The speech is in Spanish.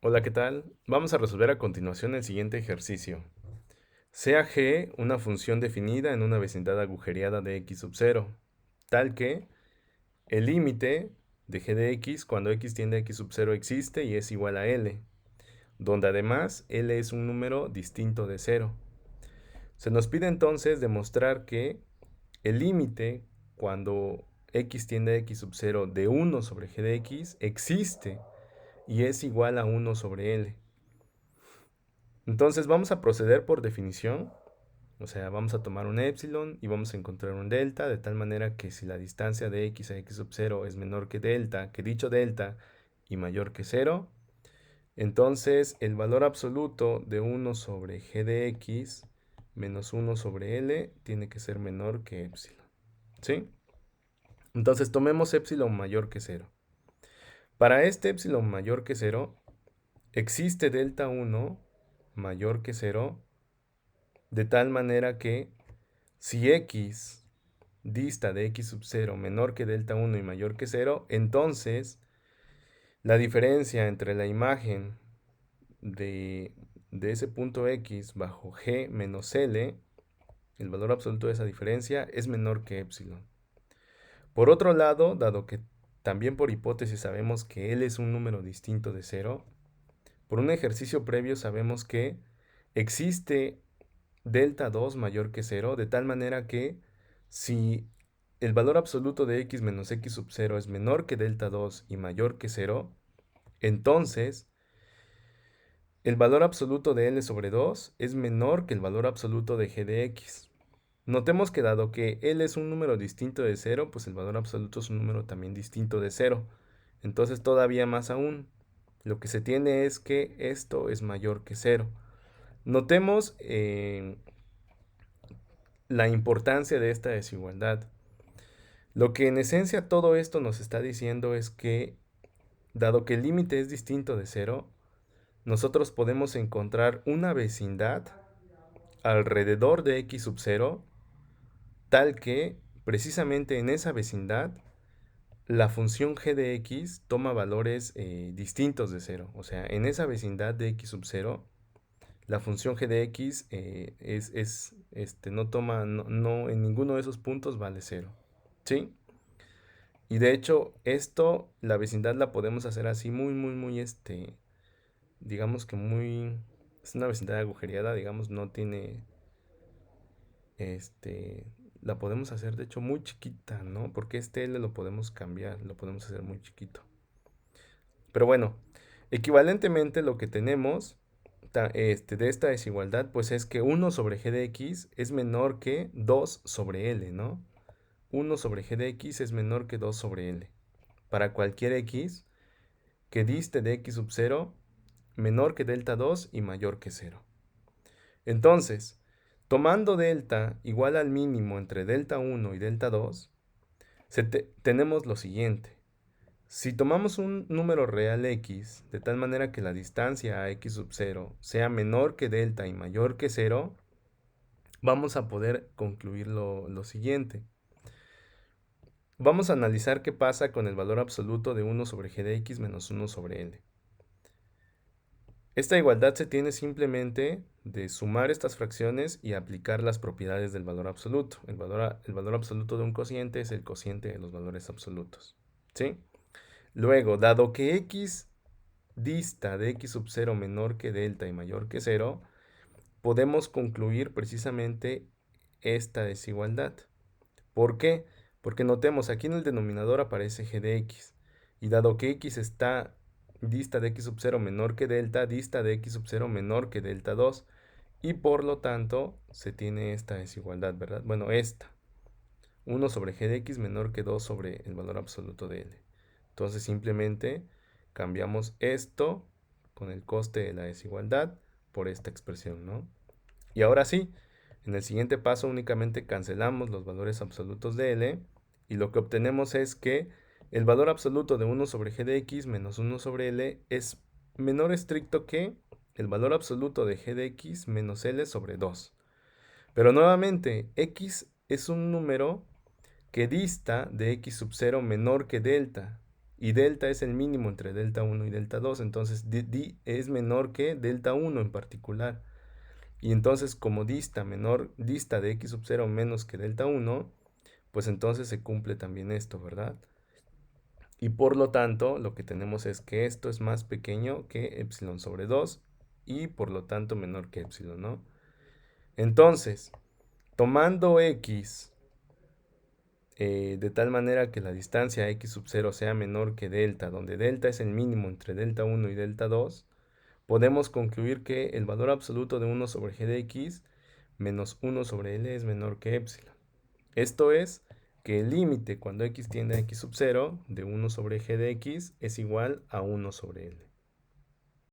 Hola, ¿qué tal? Vamos a resolver a continuación el siguiente ejercicio. Sea g una función definida en una vecindad agujereada de x sub 0, tal que el límite de g de x cuando x tiende a x sub 0 existe y es igual a l, donde además l es un número distinto de 0. Se nos pide entonces demostrar que el límite cuando x tiende a x sub 0 de 1 sobre g de x existe y es igual a 1 sobre l. Entonces vamos a proceder por definición, o sea, vamos a tomar un epsilon y vamos a encontrar un delta, de tal manera que si la distancia de x a x sub 0 es menor que delta, que dicho delta y mayor que 0, entonces el valor absoluto de 1 sobre g de x menos 1 sobre l tiene que ser menor que epsilon. ¿Sí? Entonces tomemos epsilon mayor que 0. Para este epsilon mayor que 0, existe delta 1 mayor que 0, de tal manera que si x dista de x sub 0 menor que delta 1 y mayor que 0, entonces la diferencia entre la imagen de, de ese punto x bajo g menos l, el valor absoluto de esa diferencia, es menor que epsilon. Por otro lado, dado que también por hipótesis sabemos que l es un número distinto de 0, por un ejercicio previo sabemos que existe delta 2 mayor que 0, de tal manera que si el valor absoluto de x menos x sub 0 es menor que delta 2 y mayor que 0, entonces el valor absoluto de L sobre 2 es menor que el valor absoluto de g de x. Notemos que dado que L es un número distinto de 0, pues el valor absoluto es un número también distinto de 0. Entonces todavía más aún, lo que se tiene es que esto es mayor que 0. Notemos la importancia de esta desigualdad. Lo que en esencia todo esto nos está diciendo es que, dado que el límite es distinto de 0, nosotros podemos encontrar una vecindad alrededor de x sub 0, tal que precisamente en esa vecindad la función g de x toma valores distintos de 0. O sea, en esa vecindad de x sub 0, la función g de x no toma, no, en ninguno de esos puntos vale 0. ¿Sí? Y de hecho, esto, la vecindad la podemos hacer así muy, digamos que muy, es una vecindad agujereada, digamos, no tiene, este, la podemos hacer de hecho muy chiquita, ¿no? Porque este L lo podemos cambiar, lo podemos hacer muy chiquito. Pero bueno, equivalentemente lo que tenemos de esta desigualdad, pues es que 1 sobre g de x es menor que 2 sobre L, ¿no? 1 sobre g de x es menor que 2 sobre L. Para cualquier x que diste de x sub 0 menor que delta 2 y mayor que 0. Entonces, tomando delta igual al mínimo entre delta 1 y delta 2, tenemos lo siguiente. Si tomamos un número real x, de tal manera que la distancia a x sub 0 sea menor que delta y mayor que 0, vamos a poder concluir lo siguiente. Vamos a analizar qué pasa con el valor absoluto de 1 sobre g de x menos 1 sobre l. Esta igualdad se tiene simplemente de sumar estas fracciones y aplicar las propiedades del valor absoluto. El valor absoluto de un cociente es el cociente de los valores absolutos. ¿Sí? Luego, dado que x dista de x sub 0 menor que delta y mayor que 0, podemos concluir precisamente esta desigualdad. ¿Por qué? Porque notemos, aquí en el denominador aparece g de x. Y dado que x está dista de x sub 0 menor que delta, dista de x sub 0 menor que delta 2. Y por lo tanto, se tiene esta desigualdad, ¿verdad? Bueno, esta. 1 sobre g de x menor que 2 sobre el valor absoluto de l. Entonces simplemente cambiamos esto con el coste de la desigualdad por esta expresión, ¿no? Y ahora sí, en el siguiente paso únicamente cancelamos los valores absolutos de L y lo que obtenemos es que el valor absoluto de 1 sobre g de x menos 1 sobre L es menor estricto que el valor absoluto de g de x menos L sobre 2. Pero nuevamente, x es un número que dista de x sub 0 menor que delta y delta es el mínimo entre delta 1 y delta 2, entonces es menor que delta 1 en particular. Y entonces como dista de x sub 0 menos que delta 1, pues entonces se cumple también esto, ¿verdad? Y por lo tanto, lo que tenemos es que esto es más pequeño que epsilon sobre 2 y por lo tanto menor que epsilon, ¿no? Entonces, tomando x de tal manera que la distancia x sub 0 sea menor que delta, donde delta es el mínimo entre delta 1 y delta 2, podemos concluir que el valor absoluto de 1 sobre g de x menos 1 sobre L es menor que epsilon. Esto es que el límite cuando x tiende a x sub 0 de 1 sobre g de x es igual a 1 sobre L.